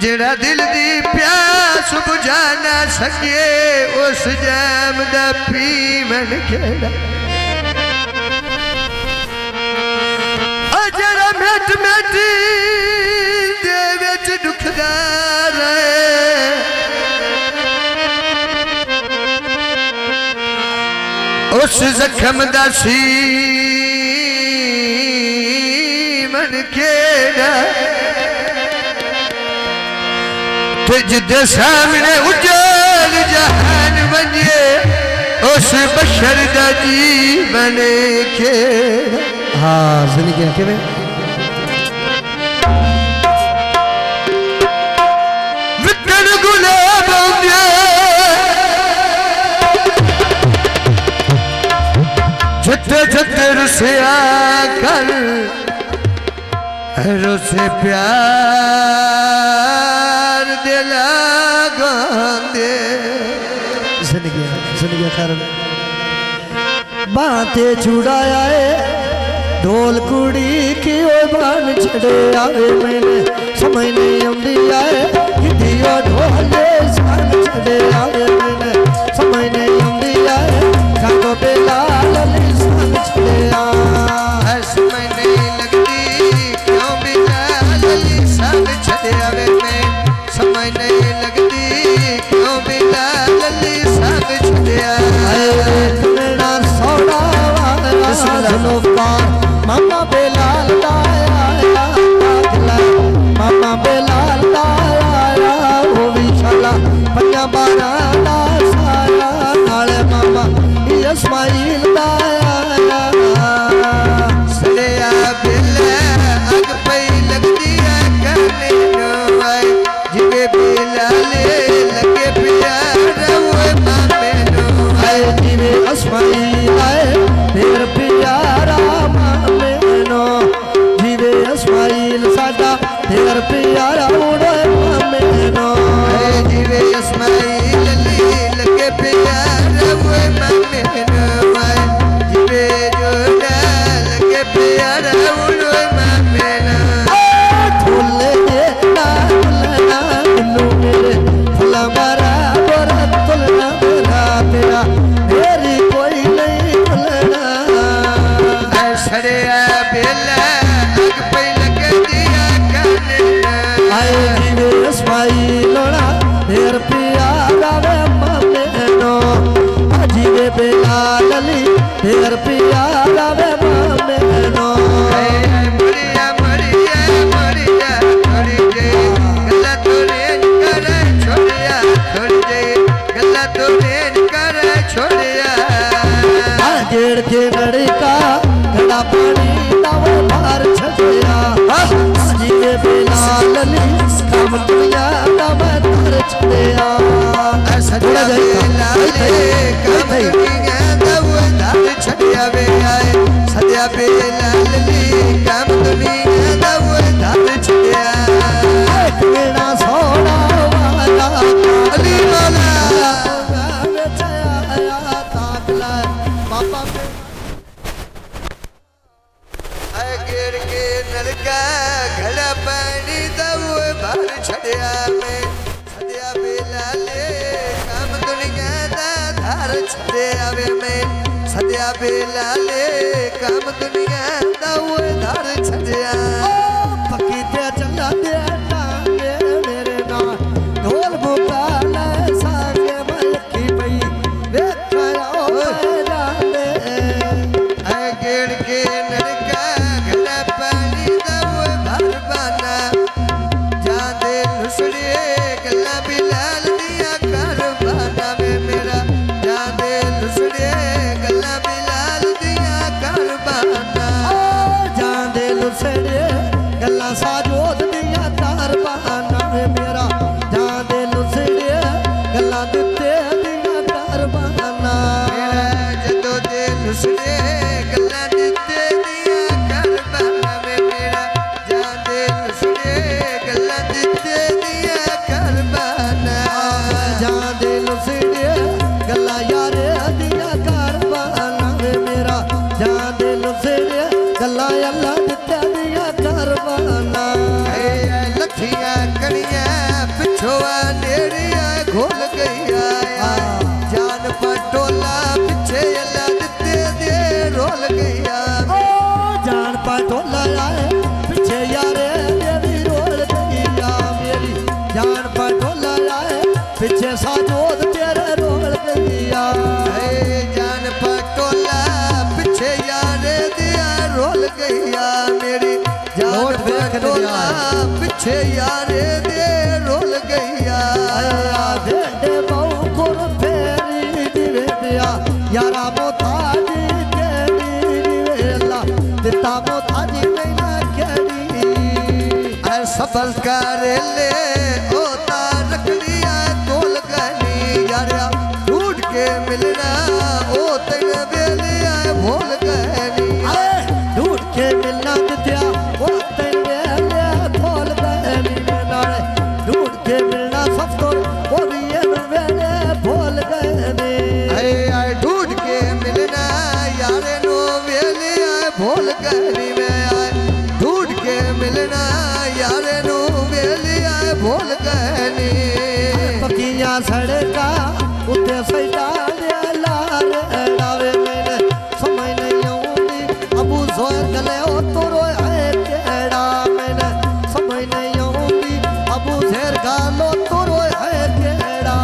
जेड़ा दिल दी प्यास बुझा ना सके उस जाम दा पीवन केड़ा जेड़ा मिट मिटी दे विच दुखदा रहे उस जख्म दा सीवन केड़ा जिदे सामने उजाल जहान बनिए उस बशर दा जीवन के हाँ जिंदगी के में विकन गुलाब जते जते रुसिया कर रुसे प्यार दिला गांदे जिंदगी खैर बातें छुड़ाया है ढोल कुड़ी की ओ बान छड़े आवे मैंने समझ नहीं आंदी आए कि दियो ढोले सान छड़े आवे मैंने समझ नहीं आंदी आए जागो बेला लली सान छड़े आ समझ नहीं लगती क्यों बेला लली सान छड़े आवे मैं समझ नहीं लगती क्यों बेला लली सान छड़े आए मेरा सोना वाला सनोकार मामा बेलाल दाया मामा बेलाल दाया वो विशाला पंजा बारा दा साया नाले मामा इस्माइल दाया सड़िया बेला अग पई लगदी है करने नो आए जिवे बेला ले लगे प्यार वो मामे नो आए जिवे इस्माइल आए फिर प्यारा मामे नो जिवे इस्माइल साडा फिर प्यारा उड़े मामे नो जिवे इस्माइल लगे प्यार वो मामे नो आए जिवे जोड़ा लगे प्यार वो मामे नो फूले ना नु मेरे फुला मारा बोरा तुलना मेरा तेरा मेरी कोई नहीं भुलना सड़िया बेला अग पे लग दिया करने आए जीवे इस्माइल लोड़ा फिर प्यारा वे मामे नो जीवे बेला लली फिर प्यारा वे मामे नो मरिया मरिया मरिया थोड़ी जे गला तोरे कर छोड़िया थोड़ी जे गला तोरे कर छोड़िया जेड़ के लड़का घड़ा पानी दाव बाहर छड़िया जीवे बेला लली काम दुनिया दाव बाहर छड़िया सदिया बेला ले काम दुनिया दाव धार छड़िया वे आए सदिया बेला ले काम दुनिया दाव धार छड़िया मेरा सोना वाला अली वाला ताकला पापा गिर के नलका घड़ा पानी दब भर छड़िया में सदिया बेला ले काम दुनिया दा धार छड़िया में सदिया बेला ले काम दुनिया दा धार छड़िया पकी ते चला दे टांगे मेरे ना ढोल बुकाल सागे मलकी पई देखया ओ जाने गिर के नलका घड़ा पानी दब भर बना जादे लुसड़े गला बिलाल दिया कारबाना में मेरा जादे लुसड़े गला बिलाल दिया कारबाना जादे लुसड़े गल्ला साजोद दिया कारबाना में मेरा जादे लुसड़े गल्ला दिते दिया कारबाना जदो दे लुसड़े गला दिते दिया कारबाना में मेरा जादे लुसड़े गला दिते दिया कारबाना जादे लुसड़े गल्ला यारे दिया कारबाना में मेरा जादे लुसड़े गल्ला अल्लाह दिते दिया कारबाना लठिया कड़िया आए पीछे यारे देवी रोल गैया मेरी जान पटोला आए पीछे साजोद तेरे रोल गैया जान पटोला पीछे यारे दिया रोल गैया मेरी जान पटोला पीछे यारे दे रोल गैया दे बहु गुर फेरी दिवे दिया यारा मोताजी केड़ी दिवेला दिता मोताजी मैना केड़ी सफल कर ले होता रख लिया तोल गनी यारा ढूंढ के मिलना ओ तेन बेलिया भूल गनी ढूंढ के मिलना दिया ओ तेन बेलिया भूल गनी नाले ढूंढ के मिलना सब तो वो भी बेले भूल गनी आए ढूंढ के मिलना यारे नो बेलिया भूल गनी मैं आए ढूंढ के मिलना यारे नो बेलिया भूल गनी पकियां सड़का उते सैटा दे लाल डावे मैंने समझ नहीं आऊंगी अबू जोर गले ओ तोरो है केड़ा मैंने समझ नहीं आऊंगी अबू शेर गालो तोरो है केड़ा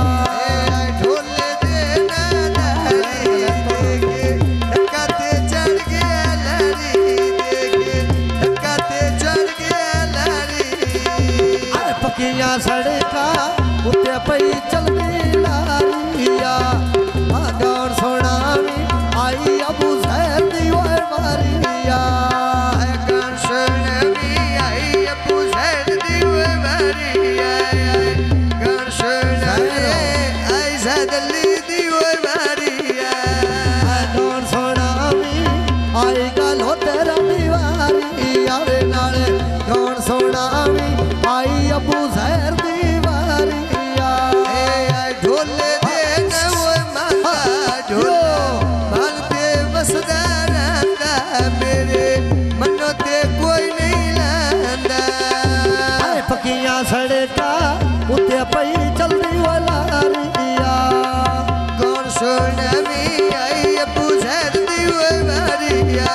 ढोल देना लहरी देखे धक्का ते चढ़ गया लहरी देखे धक्का ते चढ़ गया लहरी पकियां सड़का उते पई चलती लारिया गान सुनावी आई अबू शहर दी ओए मारिया गान सुनावी आई अबू शहर दी ओए मारिया गान सुनावी आई सदली दी ओए मारिया गान सुनावी आई गल हो तेरा दीवारिया रे नाले गान सुनावी आई अबू शहर दी वारिया ढोल देना वो मांगा ढोल मांगते बसदार मेरे मनो ते कोई नहीं लांदा पकियां सड़का उते पई चलदी वारिया कौन सुनावी आई अबू शहर दी वो मारिया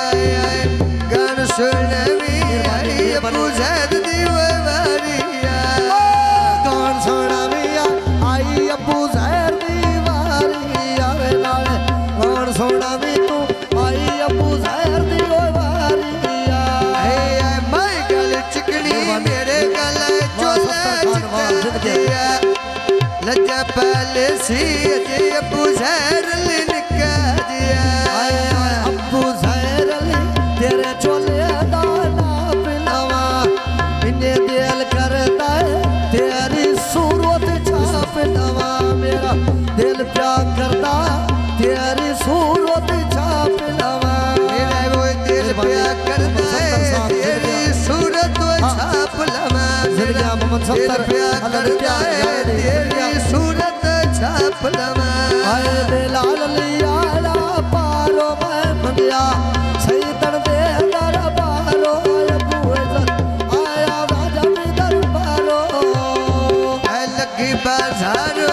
गान सुनावी आई अबू शहर दी वो मारिया गान सुनावी आई अबू शहर दी वारिया वे नाले गान सुनावी तू आई अबू शहर दी वारिया मैं गल चिकनी मेरे गल चोला दिया लज्जा पहले सी अजे अबू शहर लिनका दिया अबू शहर तेरे चोले दा ना पिलावा इन्हें दिल करता है तेरी सूरत छाप नवा मेरा दिल प्यार करता तेरी सूरत छाप नवा मेरा वो दिल प्यार करता है तेरी सूरत छाप लवा जिंदगी मोहम्मद दिल सत्तर प्यार करता है तेरी सूरत छाप लवा आए बेलाल लियाला पारो मैं मंगिया सही तन दे दरबारो अबू इज्जत आया राजा भी दरबारो लगी बाजारो